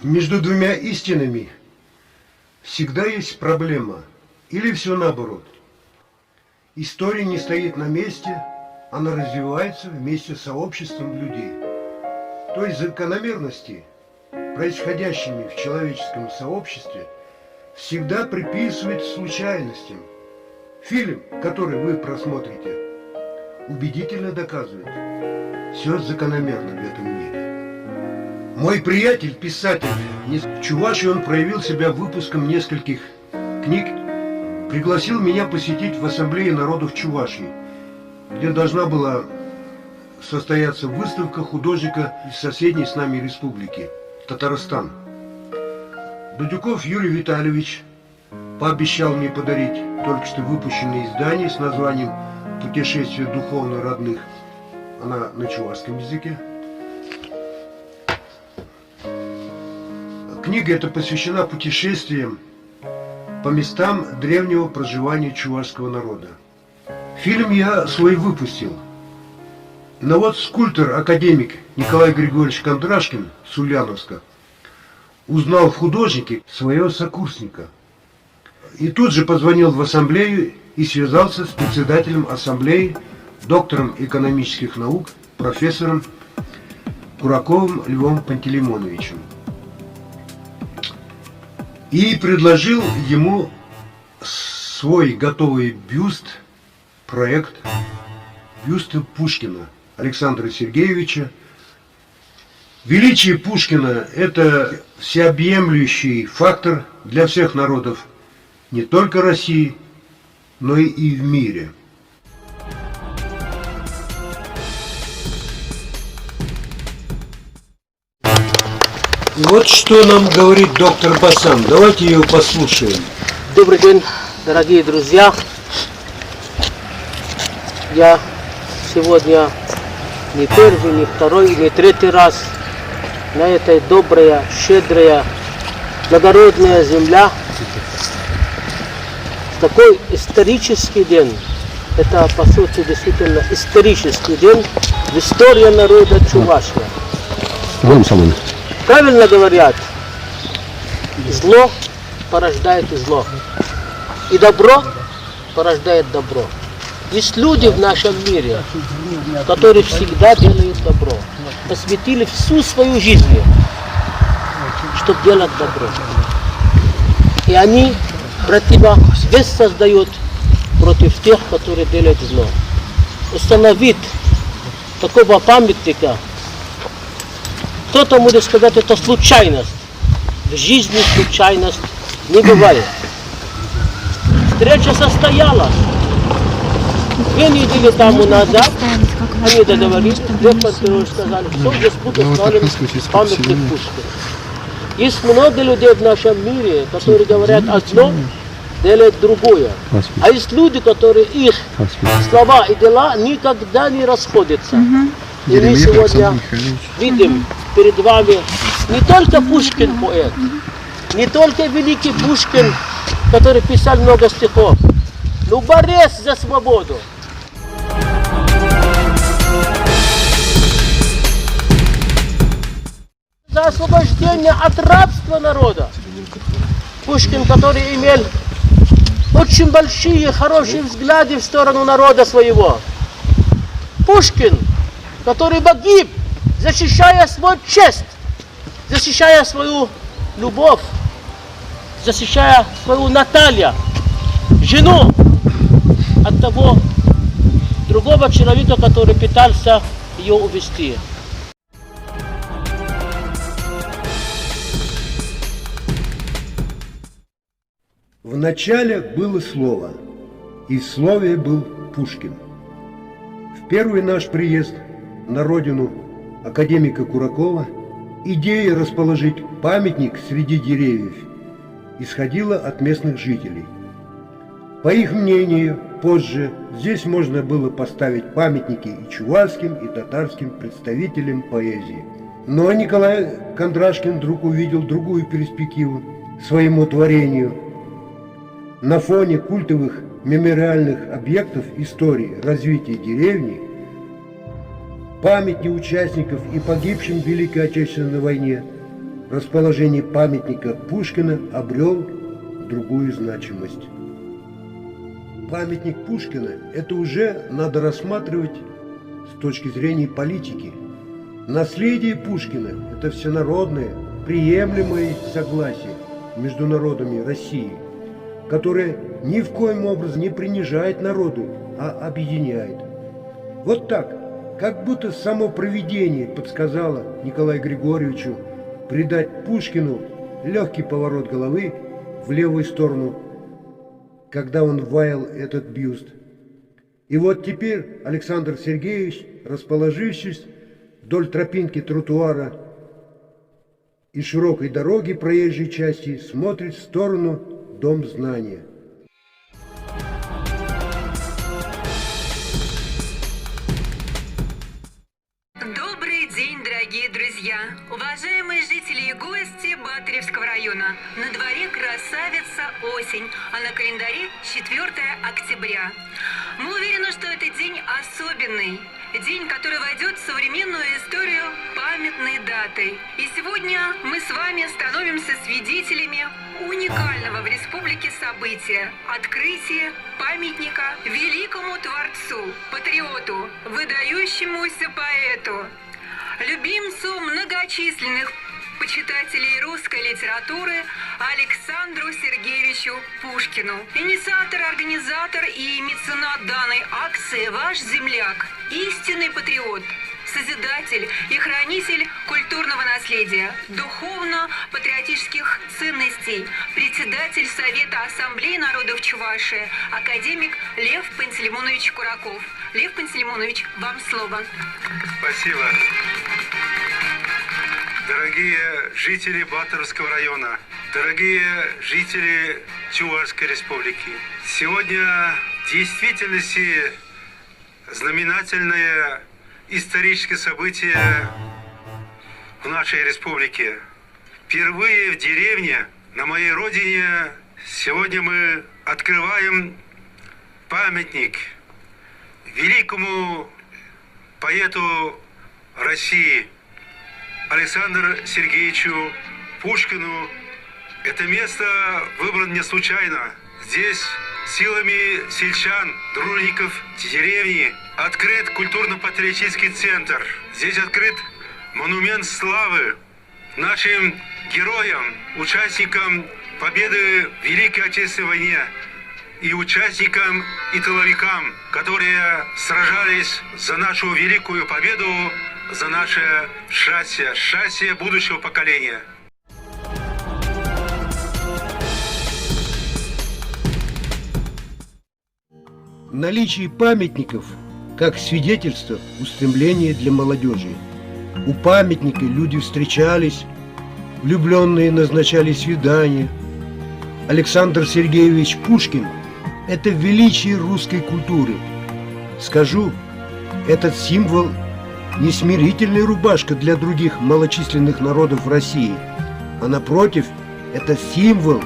Между двумя истинами всегда есть проблема, или все наоборот. История не стоит на месте, она развивается вместе с сообществом людей. То есть закономерности, происходящими в человеческом сообществе, всегда приписывают случайностям. Фильм, который вы просмотрите, убедительно доказывает, все закономерно в этом мире. Мой приятель, писатель в Чувашии, он проявил себя выпуском нескольких книг, пригласил меня посетить в Ассамблее народов Чувашии, где должна была состояться выставка художника из соседней с нами республики, Татарстан. Дудюков Юрий Витальевич пообещал мне подарить только что выпущенное издание с названием «Путешествие духовно родных». Она на чувашском языке. Книга эта посвящена путешествиям по местам древнего проживания чувашского народа. Фильм я свой выпустил. Но вот скульптор-академик Николай Григорьевич Кондрашкин с Ульяновска узнал в художнике своего сокурсника. И тут же позвонил в ассамблею и связался с председателем ассамблеи, доктором экономических наук, профессором Кураковым Львом Пантелеймоновичем. И предложил ему свой готовый бюст, проект бюста Пушкина Александра Сергеевича. Величие Пушкина – это всеобъемлющий фактор для всех народов не только России, но и в мире. Вот что нам говорит доктор Басан. Давайте ее послушаем. Добрый день, дорогие друзья. Я сегодня не первый, не второй, не третий раз на этой добрая, щедрая, благородная земля. Такой исторический день. Это, по сути, действительно исторический день в истории народа Чувашия. Правильно говорят, зло порождает зло, и добро порождает добро. Есть люди в нашем мире, которые всегда делают добро, посвятили всю свою жизнь, чтобы делать добро. И они противовес создают против тех, которые делают зло. Установить такого памятника, кто-то может сказать, это случайность. В жизни случайность не бывает. Встреча состоялась. 2 недели тому назад они договорились, Лев Пантелеймонович сказали, все, здесь будет установлен памятник Пушкину. Есть много людей в нашем мире, которые говорят одно, делают другое. А есть люди, которые их слова и дела никогда не расходятся. И мы сегодня видим перед вами не только Пушкин поэт, не только великий Пушкин, который писал много стихов, но борец за свободу. За освобождение от рабства народа. Пушкин, который имел очень большие, хорошие взгляды в сторону народа своего. Пушкин, который погиб, защищая свою честь, защищая свою любовь, защищая свою Наталью, жену, от того другого человека, который пытался ее увести. В начале было слово, и в слове был Пушкин. В первый наш приезд на родину академика Куракова идея расположить памятник среди деревьев исходила от местных жителей. По их мнению, позже здесь можно было поставить памятники и чувашским, и татарским представителям поэзии. Но Николай Кондрашкин вдруг увидел другую перспективу своему творению. На фоне культовых мемориальных объектов истории развития деревни, памяти участников и погибшим в Великой Отечественной войне, расположение памятника Пушкина обрел другую значимость. Памятник Пушкина – это уже надо рассматривать с точки зрения политики. Наследие Пушкина – это всенародное, приемлемое согласие между народами России, которое ни в коем образом не принижает народы, а объединяет. Вот так, как будто само провидение подсказало Николаю Григорьевичу придать Пушкину легкий поворот головы в левую сторону, когда он ваял этот бюст. И вот теперь Александр Сергеевич, расположившись вдоль тропинки тротуара и широкой дороги проезжей части, смотрит в сторону Дом знания. Добрый день, дорогие друзья, уважаемые жители и гости Батыревского района. На дворе красавица осень, а на календаре 4 октября. Мы уверены, что это день особенный. День, который войдет в современную историю памятной датой. И сегодня мы с вами становимся свидетелями уникального в республике события – открытия памятника великому творцу, патриоту, выдающемуся поэту, любимцу многочисленных почитателей русской литературы Александру Сергеевичу Пушкину. Инициатор, организатор и меценат данной акции – ваш земляк, истинный патриот, созидатель и хранитель культурного наследия, духовно-патриотических ценностей, председатель Совета Ассамблеи народов Чувашии, академик Лев Пантелеймонович Кураков. Лев Пантелеймонович, вам слово. Спасибо. Дорогие жители Батыровского района, дорогие жители Чувашской республики, сегодня в действительности знаменательное историческое событие в нашей республике. Впервые в деревне, на моей родине, сегодня мы открываем памятник великому поэту России Александру Сергеевичу Пушкину. Это место выбрано не случайно. Здесь силами сельчан, дружников деревни открыт культурно-патриотический центр. Здесь открыт монумент славы нашим героям, участникам победы в Великой Отечественной войне и участникам и тыловикам, которые сражались за нашу великую победу, за наше счастье будущего поколения. Наличие памятников как свидетельство устремления для молодежи. У памятника люди встречались, влюбленные назначали свидания. Александр Сергеевич Пушкин – это величие русской культуры. Скажу, этот символ не смирительная рубашка для других малочисленных народов России, а напротив, это символ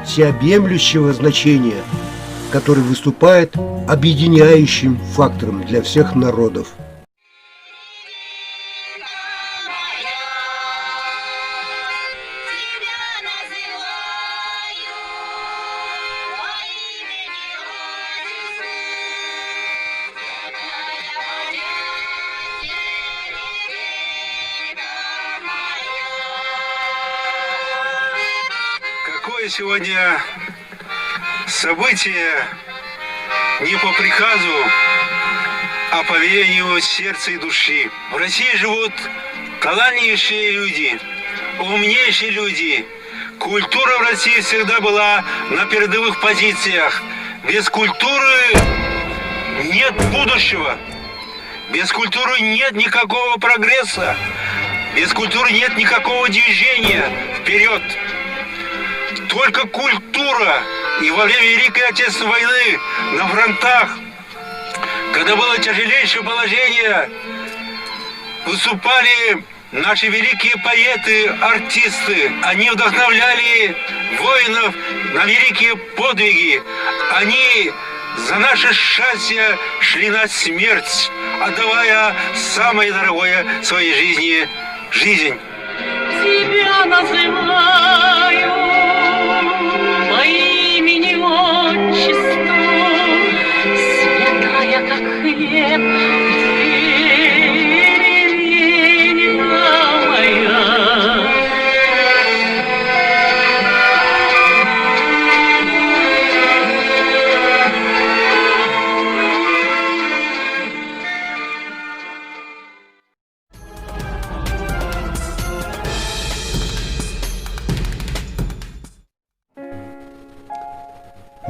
всеобъемлющего значения, который выступает объединяющим фактором для всех народов. Какое сегодня событие не по приказу, а по велению сердца и души. В России живут талантливейшие люди, умнейшие люди. Культура в России всегда была на передовых позициях. Без культуры нет будущего. Без культуры нет никакого прогресса. Без культуры нет никакого движения вперед. Только культура. И во время Великой Отечественной войны на фронтах, когда было тяжелейшее положение, выступали наши великие поэты, артисты. Они вдохновляли воинов на великие подвиги. Они за наше счастье шли на смерть, отдавая самое дорогое в своей жизни – жизнь. Тебя называю по имени отчеству, святая, как хлеб, деревенька моя.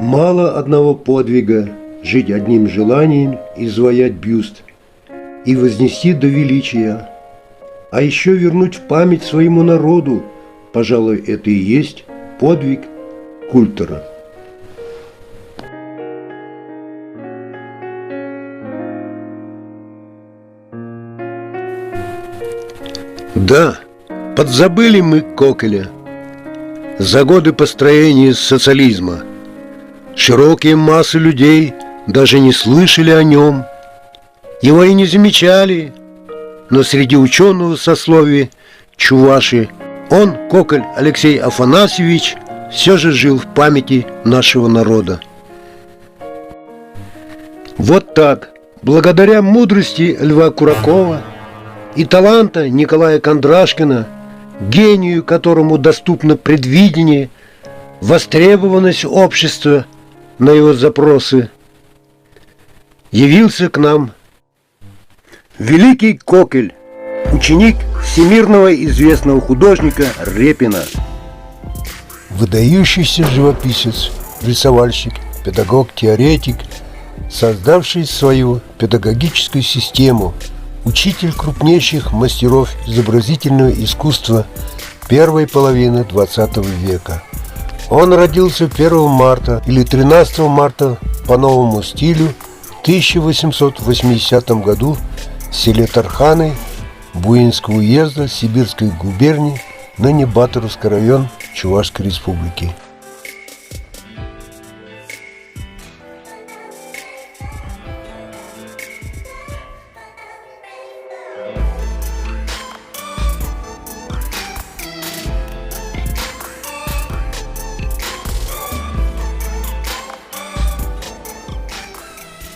Мало одного подвига жить одним желанием, изваять бюст и вознести до величия, а еще вернуть в память своему народу, пожалуй, это и есть подвиг культора. Да, подзабыли мы Кокеля за годы построения социализма. Широкие массы людей даже не слышали о нем, его и не замечали, но среди ученого сословия чуваши он, Кокель Алексей Афанасьевич, все же жил в памяти нашего народа. Вот так, благодаря мудрости Льва Куракова и таланта Николая Кондрашкина, гению, которому доступно предвидение, востребованность общества на его запросы, явился к нам великий Кокель, ученик всемирного известного художника Репина. Выдающийся живописец, рисовальщик, педагог, теоретик, создавший свою педагогическую систему, учитель крупнейших мастеров изобразительного искусства первой половины XX века. Он родился 1 марта или 13 марта по новому стилю в 1880 году в селе Тарханы Буинского уезда Сибирской губернии, ныне Батуровский район Чувашской республики.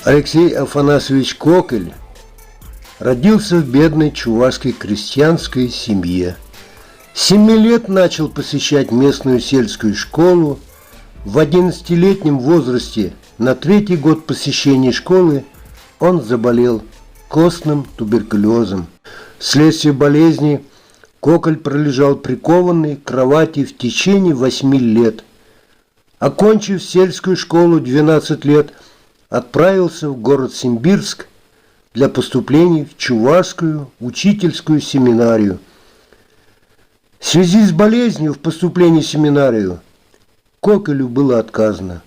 Алексей Афанасьевич Кокель родился в бедной чувашской крестьянской семье. С 7 лет начал посещать местную сельскую школу. В 11-летнем возрасте, на 3-й год посещения школы, он заболел костным туберкулезом. Вследствие болезни Кокель пролежал прикованный к кровати в течение 8 лет. Окончив сельскую школу 12 лет, отправился в город Симбирск для поступления в Чувашскую учительскую семинарию. В связи с болезнью в поступлении в семинарию Кокелю было отказано.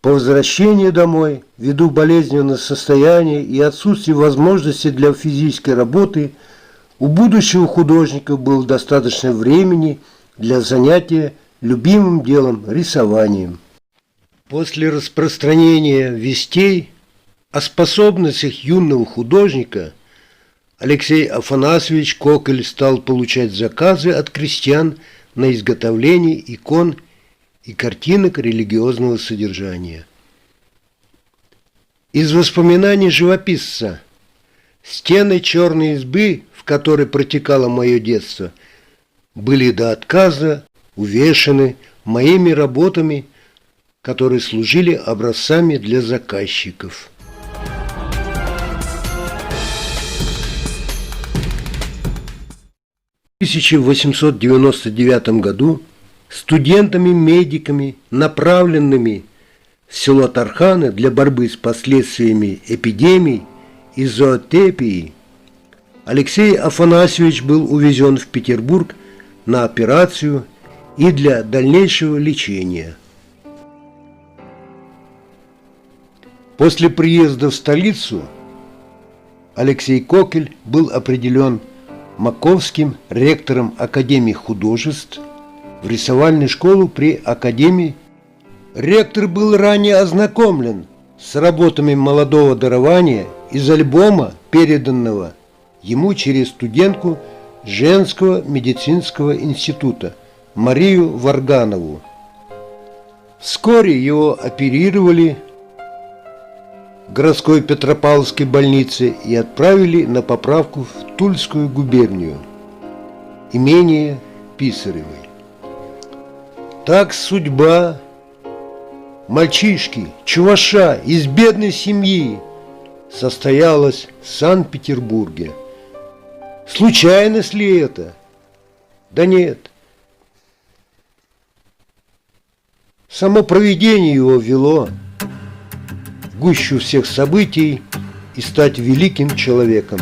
По возвращении домой, ввиду болезненного состояния и отсутствия возможности для физической работы, у будущего художника было достаточно времени для занятия любимым делом рисованием. После распространения вестей о способностях юного художника Алексей Афанасьевич Кокель стал получать заказы от крестьян на изготовление икон и картинок религиозного содержания. Из воспоминаний живописца: стены черной избы, в которой протекало мое детство, были до отказа увешаны моими работами, которые служили образцами для заказчиков. В 1899 году студентами-медиками, направленными в село Тарханы для борьбы с последствиями эпидемий и зоотепии, Алексей Афанасьевич был увезен в Петербург на операцию и для дальнейшего лечения. После приезда в столицу Алексей Кокель был определен маковским ректором Академии художеств в рисовальную школу при Академии. Ректор был ранее ознакомлен с работами молодого дарования из альбома, переданного ему через студентку женского медицинского института Марию Варганову. Вскоре его оперировали в городской Петропавловской больнице и отправили на поправку в Тульскую губернию, имение Писаревой. Так судьба мальчишки, чуваша из бедной семьи состоялась в Санкт-Петербурге. Случайность ли это? Да нет. Само провидение его вело в гущу всех событий и стать великим человеком.